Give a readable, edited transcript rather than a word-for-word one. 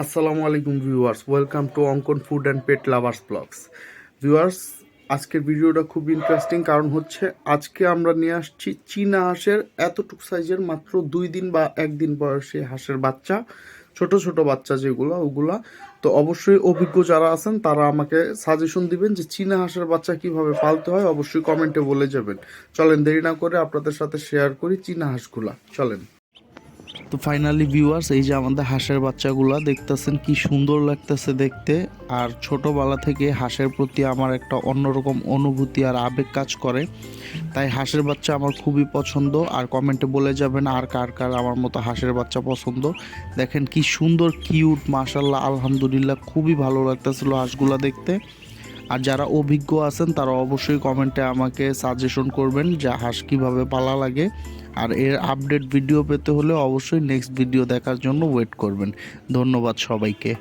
আসসালামু আলাইকুম viewers, welcome to Ankan food and pet lovers blogs. Viewers, আজকের ভিডিওটা খুব ইন্টারেস্টিং, কারণ হচ্ছে আজকে আমরা নিয়ে আসছি চীনা হাঁসের এতটুকু সাইজের মাত্র 2 দিন বা 1 দিন বয়সী হাঁসের বাচ্চা, ছোট ছোট বাচ্চা যেগুলো ওগুলা। তো অবশ্যই অভিজ্ঞ যারা আছেন তারা আমাকে সাজেশন দিবেন যে চীনা হাঁসের বাচ্চা কিভাবে পালতে হয়, অবশ্যই কমেন্টে বলে যাবেন। চলেন দেরি না করে আপনাদের সাথে শেয়ার করি চীনা হাঁসগুলা, চলেন। তো ফাইনালি ভিউয়ার্স, এই যে আমাদের হাঁসের বাচ্চাগুলা দেখতেছেন কি সুন্দর লাগতেছে দেখতে। আর ছোটোবেলা থেকে হাঁসের প্রতি আমার একটা অন্যরকম অনুভূতি আর আবেগ কাজ করে, তাই হাঁসের বাচ্চা আমার খুবই পছন্দ। আর কমেন্টে বলে যাবেন আর কার কার আমার মতো হাঁসের বাচ্চা পছন্দ। দেখেন কি সুন্দর কিউট, মাশাল্লাহ, আলহামদুলিল্লাহ, খুবই ভালো লাগতেছিল হাঁসগুলা দেখতে। আর যারা অভিজ্ঞ আছেন তারা অবশ্যই কমেন্টে আমাকে সাজেশন করবেন যে হাঁস কীভাবে পালা লাগে। আর এর আপডেট ভিডিও পেতে হলে অবশ্যই নেক্সট ভিডিও দেখার জন্য ওয়েট করবেন। ধন্যবাদ সবাইকে।